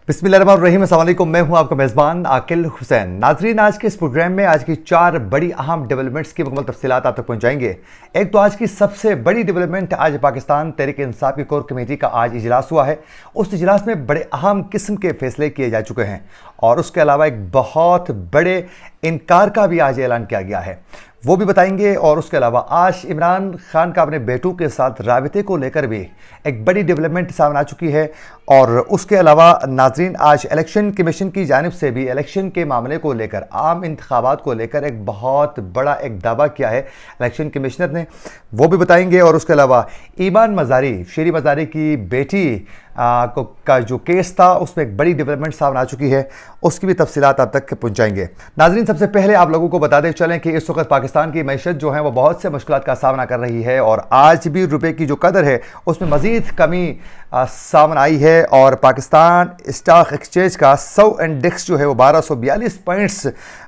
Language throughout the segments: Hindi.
बिस्मिल्लाहिर्रहमानिर्रहीम, अस्सलाम वालेकुम। मैं हूं आपका मेज़बान आकिल हुसैन। नाजरीन, आज के इस प्रोग्राम में आज की 4 बड़ी अहम डेवलपमेंट्स की मुकम्मल तफसीलात आप तक पहुंचाएंगे। एक तो आज की सबसे बड़ी डेवलपमेंट, आज पाकिस्तान तहरीक इंसाफ की कोर कमेटी का आज इजलास हुआ है। उस इजलास में बड़े अहम किस्म के फैसले किए जा चुके हैं और उसके अलावा एक बहुत बड़े इनकार का भी आज ऐलान किया गया है, वो भी बताएंगे। और उसके अलावा आज इमरान खान का अपने बेटों के साथ राबिते को लेकर भी एक बड़ी डेवलपमेंट सामने आ चुकी है। और उसके अलावा नाजरीन, आज इलेक्शन कमीशन की जानिब से भी इलेक्शन के मामले को लेकर, आम इंतखाबात को लेकर एक बहुत बड़ा एक दावा किया है इलेक्शन कमिश्नर ने, वो भी बताएंगे। और उसके अलावा ईमान मजारी, शेरी मजारी की बेटी का जो केस था उसमें एक बड़ी डेवलपमेंट सामने आ चुकी है, उसकी भी तफसीलात आप तक पहुंचाएंगे। नाजरीन, सबसे पहले आप लोगों को बताते चलें कि इस वक्त पाकिस्तान की मैशत जो है वो बहुत से मुश्किलात का सामना कर रही है और आज भी रुपए की जो कदर है उसमें मजीद कमी सामने आई है। और पाकिस्तान स्टॉक एक्सचेंज का 100 इंडेक्स जो है वो 1242 पॉइंट्स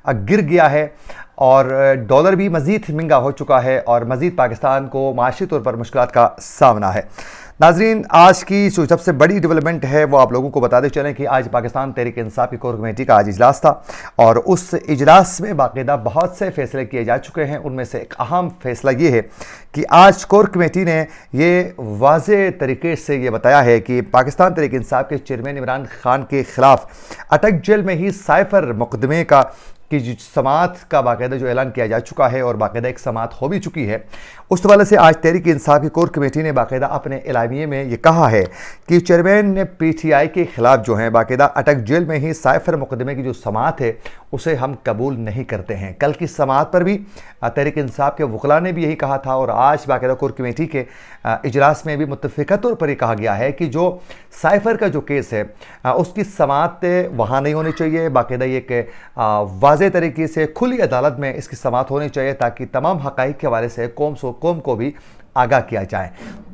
गिर गया है और डॉलर भी मजीद महंगा हो चुका है और मजीद पाकिस्तान को माशी तौर पर मुश्किलात का सामना है। नाजरीन, आज की जो सबसे बड़ी डेवलपमेंट है वो आप लोगों को बताते चलें कि आज पाकिस्तान तहरीक इंसाफ की कोर कमेटी का आज इजलास था और उस इजलास में बाकायदा बहुत से फैसले किए जा चुके हैं। उनमें से एक अहम फैसला ये है कि आज कोर कमेटी ने ये वाज़े तरीके से ये बताया है कि पाकिस्तान तहरीक इंसाफ के चेयरमैन इमरान खान के खिलाफ अटक जेल में ही साइफर मुकदमे का की समात का बाकायदा जो ऐलान किया जा चुका है और बाकायदा एक समात हो भी चुकी है। उस हवाले से आज तहरीक इंसाफ की कोर कमेटी ने बाकायदा अपने एलामिये में ये कहा है कि चेयरमैन ने PTI के खिलाफ जो है बाकायदा अटक जेल में ही साइफर मुकदमे की जो समात है उसे हम कबूल नहीं करते हैं। कल की समात पर भी तहरीक इंसाफ के वकला ने भी यही कहा था और आज बाकायदा कोर कमेटी के इजलास में भी मुत्तफ़िक़ा तौर पर यह कहा गया है कि जो साइफर का जो केस है उसकी समात वहाँ नहीं होनी चाहिए। बाकायदा ये वाज़े तरीके से खुली अदालत में इसकी समात होनी चाहिए ताकि तमाम हक़ाइक़ के हवाले से कौम को भी आगाह किया जाए।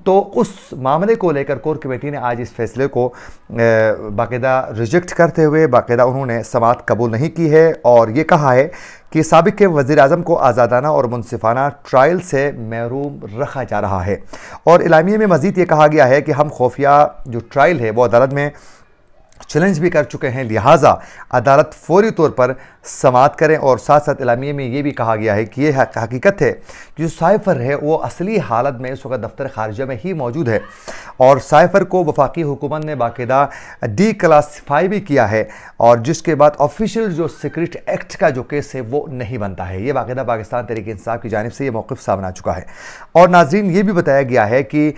तो उस मामले को लेकर कोर कमेटी ने आज इस फैसले को बाकायदा रिजेक्ट करते हुए बाकायदा उन्होंने समात कबूल नहीं की है और ये कहा है कि साबिक़ के वज़ीर-ए-आज़म को आज़ादाना और मुनसिफ़ाना ट्रायल से महरूम रखा जा रहा है। और इलामिये में मज़ीद ये कहा गया है कि हम खुफिया जो ट्रायल है वो अदालत में चैलेंज भी कर चुके हैं, लिहाजा अदालत फौरी तौर पर समात करें। और साथ साथ इलामिये में ये भी कहा गया है कि यह हकीकत है कि जो साइफर है वो असली हालत में इस वक्त दफ्तर खारिजा में ही मौजूद है और साइफर को वफाकी हुकूमत ने बाकायदा डीक्लासिफाई भी किया है और जिसके बाद ऑफिशियल जो सीक्रेट एक्ट का जो केस है वो नहीं बनता है। ये बाकायदा पाकिस्तान तहरीक इंसाफ की जानिब से ये मौक़िफ़ सामने आ चुका है। और नाजरीन, ये भी बताया गया है कि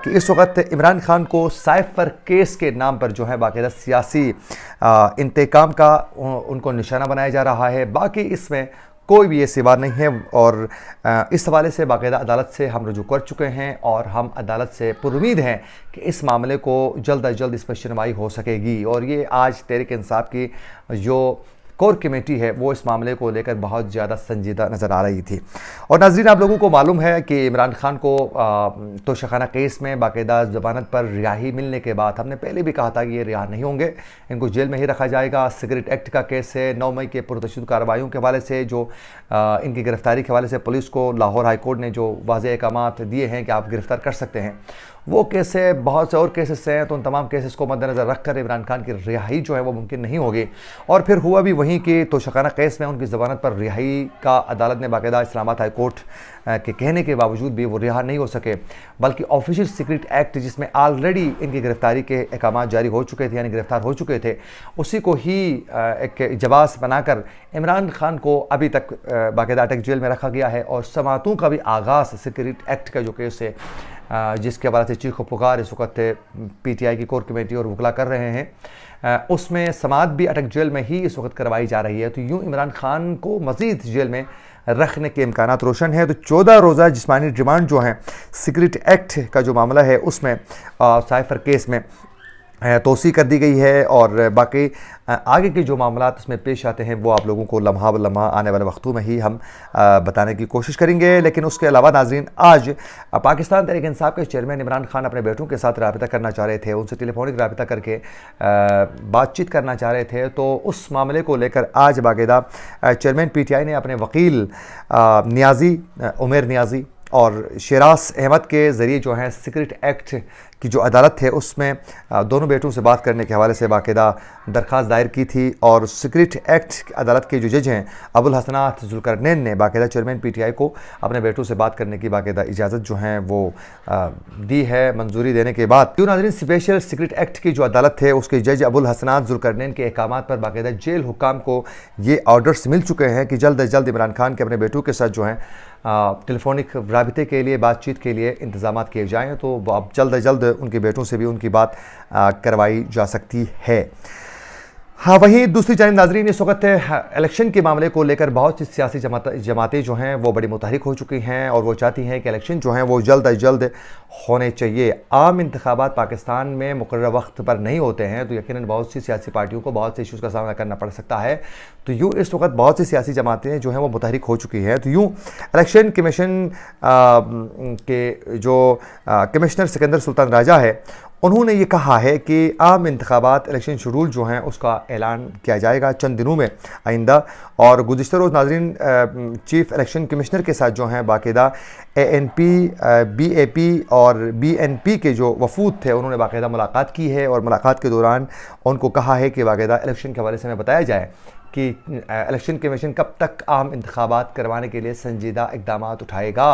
इस वक्त इमरान खान को साइफर केस के नाम पर जो है बाकायदा सियासी इंतकाम का उनको निशाना बनाया जा रहा है। बाकी इसमें कोई भी ऐसी बात नहीं है और इस हवाले से बाकायदा अदालत से हम रुजू कर चुके हैं और हम अदालत से पुरुमीद हैं कि इस मामले को जल्द अज जल्द इस पर सुनवाई हो सकेगी। और ये आज तहरीक इंसाफ की जो कोर कमेटी है वो इस मामले को लेकर बहुत ज़्यादा संजीदा नज़र आ रही थी। और नाज़रीन, आप लोगों को मालूम है कि इमरान खान को तोशाखाना केस में बाकायदा ज़मानत पर रिहाई मिलने के बाद हमने पहले भी कहा था कि ये रिहा नहीं होंगे, इनको जेल में ही रखा जाएगा। सिगरेट एक्ट का केस है, 9 मई के पुरतशद्दुद कार्रवाइयों के हवाले से जो इनकी गिरफ्तारी के हवाले से पुलिस को लाहौर हाई कोर्ट ने जो वाज़े अहकामात दिए हैं कि आप गिरफ़्तार कर सकते हैं, वो केस है। बहुत से और केसेस हैं, तो उन तमाम केसेस को मद्देनज़र रखकर इमरान खान की रिहाई जो है वो मुमकिन नहीं होगी। और फिर हुआ भी वहीं कि तोशाखाना केस में उनकी ज़मानत पर रिहाई का अदालत ने बाकायदा इस्लामाबाद हाई कोर्ट के कहने के बावजूद भी वो रिहा नहीं हो सके, बल्कि ऑफिशियल सीक्रेट एक्ट जिसमें ऑलरेडी इनकी गिरफ्तारी के अहकाम जारी हो चुके थे, यानी गिरफ्तार हो चुके थे, उसी को ही एक जवाज़ बनाकर इमरान खान को अभी तक बाकायदा अटक जेल में रखा गया है। और समातों का भी आगाज़ सीक्रेट एक्ट का जो केस है जिसके हवाले से चीख पुकार इस वक्त PTI की कोर कमेटी और वकला कर रहे हैं, उसमें समात भी अटक जेल में ही इस वक्त करवाई जा रही है। तो यूँ इमरान खान को मज़ीद जेल में रखने के इम्कानात रोशन है। तो 14 रोज़ा जिस्मानी रिमांड जो है सीक्रेट एक्ट का जो मामला है उसमें साइफर केस में तोसी कर दी गई है और बाकी आगे के जो मामला उसमें पेश आते हैं वो आप लोगों को लम्हा ब लम्हा आने वाले वक्तों में ही हम बताने की कोशिश करेंगे। लेकिन उसके अलावा नाज़रीन, आज पाकिस्तान तहरीक इंसाफ के चेयरमैन इमरान खान अपने बेटों के साथ रबता करना चाह रहे थे, उनसे टेलीफोनिक रबता करके बातचीत करना चाह रहे थे। तो उस मामले को लेकर आज बाकायदा चेयरमैन PTI ने अपने वकील उमर नियाज़ी और शेरास अहमद के ज़रिए जो है सीक्रेट एक्ट की जो अदालत है उसमें दोनों बेटों से बात करने के हवाले से बाकायदा दरख्वास्त दायर की थी और सीक्रेट एक्ट अदालत के जो जज हैं अबुल हसनात जुल्करनैन ने बाकायदा चेयरमैन PTI को अपने बेटों से बात करने की बाकायदा इजाज़त जो है वो दी है मंजूरी देने के बाद। क्यों नाज़रीन, स्पेशल सीक्रेट एक्ट की जो अदालत है उसके जज अबुल हसनात जुल्करनैन के अहकाम पर बाकायदा जेल हुक्काम को ये ऑर्डर्स मिल चुके हैं कि जल्द अज जल्द इमरान खान के अपने बेटों के साथ जो है टेलीफोनिक राबिते के लिए बातचीत के लिए इंतजाम किए जाएँ, तो अब जल्द अज जल्द उनके बेटों से भी उनकी बात करवाई जा सकती है। हाँ, वहीं दूसरी जानिब नाजरीन, इस वक्त इलेक्शन के मामले को लेकर बहुत सी सियासी जमातें जो हैं वो बड़ी मुतहरिक हो चुकी हैं और वो चाहती हैं कि इलेक्शन जो हैं वो जल्द अज जल्द होने चाहिए। आम इंतखाबात पाकिस्तान में मुकर्रर वक्त पर नहीं होते हैं तो यकीनन बहुत सी सियासी पार्टियों को बहुत से इशूज़ का सामना करना पड़ सकता है। तो यूँ इस वक्त बहुत सी सियासी जमातें जो हैं वो मुतहरिक हो चुकी हैं। तो यूँ इलेक्शन कमीशन के जो कमिश्नर सिकंदर सुल्तान राजा है उन्होंने ये कहा है कि आम इंतखाबात इलेक्शन शेड्यूल जो हैं उसका ऐलान किया जाएगा चंद दिनों में आइंदा। और गुज़िश्ता रोज़ नाज़रीन चीफ इलेक्शन कमिश्नर के साथ जो हैं बाकायदा ANP, BAP और BNP के जो वफूद थे उन्होंने बाकायदा मुलाकात की है और मुलाकात के दौरान उनको कहा है कि बाकायदा इलेक्शन के हवाले से हमें बताया जाए कि इलेक्शन कमीशन कब तक आम इंतखाबात करवाने के लिए संजीदा इक़दाम उठाएगा।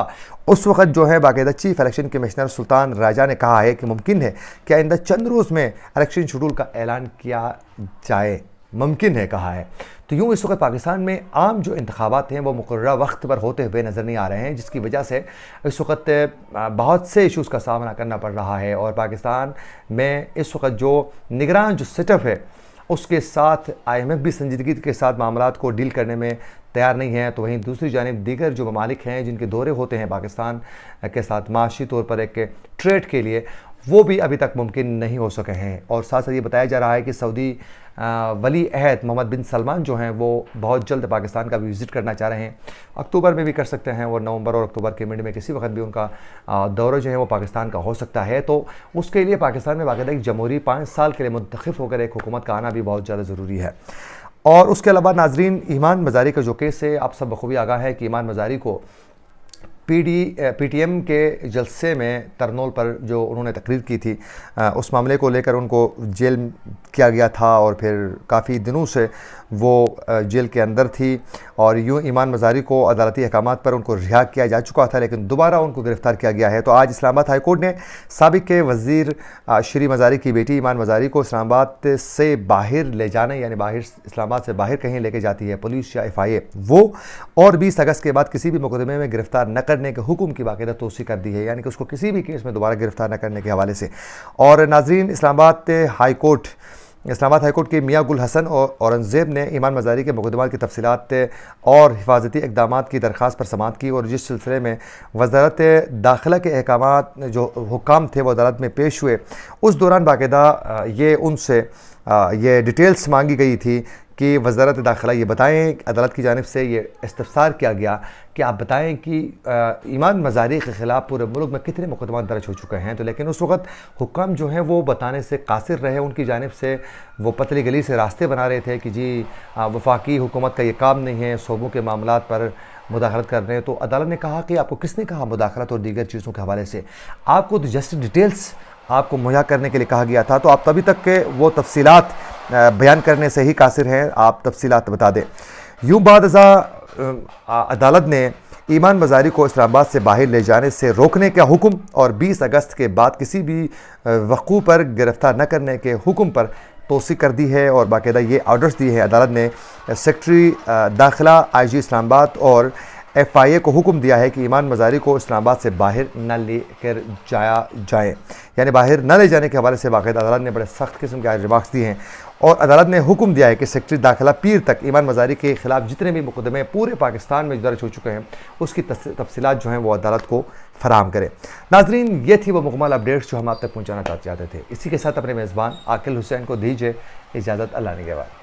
उस वक्त जो है बाकायदा chief election commissioner Sultan Raja ने कहा है कि मुमकिन है कि आइंदा चंद रोज़ में इलेक्शन शेड्यूल का ऐलान किया जाए, मुमकिन है कहा है। तो यूँ इस वक्त पाकिस्तान में आम जो इंतखाबात हैं वो मुकर्रर वक्त पर होते हुए नज़र नहीं आ रहे हैं, जिसकी वजह से इस वक्त बहुत से इशूज़ का सामना करना पड़ रहा है। और पाकिस्तान में इस वक्त जो निगरान जो सेटअप है उसके साथ IMF भी संजीदगी के साथ मामलात को डील करने में तैयार नहीं है। तो वहीं दूसरी जानिब दीगर जो ममालिक हैं जिनके दौरे होते हैं पाकिस्तान के साथ माशी तौर पर एक ट्रेड के लिए, वो भी अभी तक मुमकिन नहीं हो सके हैं। और साथ साथ ये बताया जा रहा है कि सऊदी वली अहद मोहम्मद बिन सलमान जो हैं वो बहुत जल्द पाकिस्तान का भी विज़िट करना चाह रहे हैं, अक्टूबर में भी कर सकते हैं और नवंबर और अक्टूबर के मिड में किसी वक्त भी उनका दौरा जो है वो पाकिस्तान का हो सकता है। तो उसके लिए पाकिस्तान में बाकायदा एक जमहूरी 5 साल के लिए मुंतखब होकर एक हुकूमत का आना भी बहुत ज़्यादा ज़रूरी है। और उसके अलावा नाजरीन, ईमान मज़ारी का जो केस है, आप सब बखूबी आगाह है कि ईमान मज़ारी को PTM के जलसे में तरनोल पर जो उन्होंने तकरीर की थी उस मामले को लेकर उनको जेल किया गया था और फिर काफ़ी दिनों से वो जेल के अंदर थी। और यूँ ईमान मज़ारी को अदालती अहकामात पर उनको रिहा किया जा चुका था, लेकिन दोबारा उनको गिरफ़्तार किया गया है। तो आज इस्लामाबाद हाई कोर्ट ने साबिक़ के वज़ीर श्री मज़ारी की बेटी ईमान मज़ारी को इस्लामाबाद से बाहर ले जाने, यानी बाहर इस्लामाबाद से बाहर कहीं लेके जाती है पुलिस या FIA, वो और 20 अगस्त के बाद किसी भी मुकदमे में गिरफ़्तार न करने के हुक्म की बाकायदा तोसी कर दी है, यानी कि उसको किसी भी केस में दोबारा गिरफ़्तार न करने के हवाले से। और नाजरीन, इस्लामाबाद हाई कोर्ट के मियाँ गुल हसन और औरंगज़ेब ने ईमान मज़ारी के मुकदमात की तफसीलात और हिफाजती इक़दामात की दरख्वास्त पर समाअत की और जिस सिलसिले में वज़ारत दाखिला के अहकामात जो हुक्काम थे वो अदालत में पेश हुए, उस दौरान बाकायदा ये उनसे ये डिटेल्स मांगी गई थी कि वज़ारत दाखिला ये बताएं, अदालत की जानिब से ये इस्तफ़सार किया गया कि आप बताएं कि ईमान मज़ारी के ख़िलाफ़ पूरे मुल्क में कितने मुकदमा दर्ज हो चुके हैं। तो लेकिन उस वक्त हुक्काम जो हैं वो बताने से कासिर रहे, उनकी जानिब से वो पतली गली से रास्ते बना रहे थे कि जी वफाकी हुकूमत का ये काम नहीं है सूबों के मामलात पर मुदाखलत कर रहे हैं। तो अदालत ने कहा कि आपको किसने कहा मुदाखलत और दीगर चीज़ों के हवाले से, आपको तो जस्ट डिटेल्स आपको मुहैया करने के लिए कहा गया था, तो आप तभी तक के वो तफसीलात बयान करने से ही कासिर हैं, आप तफसीलात बता दें। यूँ बाद अदालत ने ईमान मज़ारी को इस्लामाबाद से बाहर ले जाने से रोकने का हुक्म और 20 अगस्त के बाद किसी भी वक़ू पर गिरफ़्तार न करने के हुक्म पर तोसी कर दी है। और बाकायदा ये ऑर्डर्स दिए हैं अदालत ने सेक्रेटरी दाखिला IG इस्लामाबाद और FIA को हुक्म दिया है कि ईमान मज़ारी को इस्लामाबाद से बाहर न लेकर जाया जाए, यानी बाहर न ले जाने के हवाले से बाकायदा अदालत ने बड़े सख्त किस्म के रिमार्क्स दिए हैं। और अदालत ने हुक्म दिया है कि सेक्रेटरी दाखिला पीर तक ईमान मज़ारी के ख़िलाफ़ जितने भी मुकदमे पूरे पाकिस्तान में दर्ज हो चुके हैं उसकी तफसीलात जो हैं वो अदालत को फराहम करें। नाजरीन, ये थी वो मुकम्मल अपडेट्स जो हम आप तक पहुँचाना चाहते थे। इसी के साथ अपने मेज़बान आकिल हुसैन को दीजिए इजाज़त। अल्लाह निगहबान।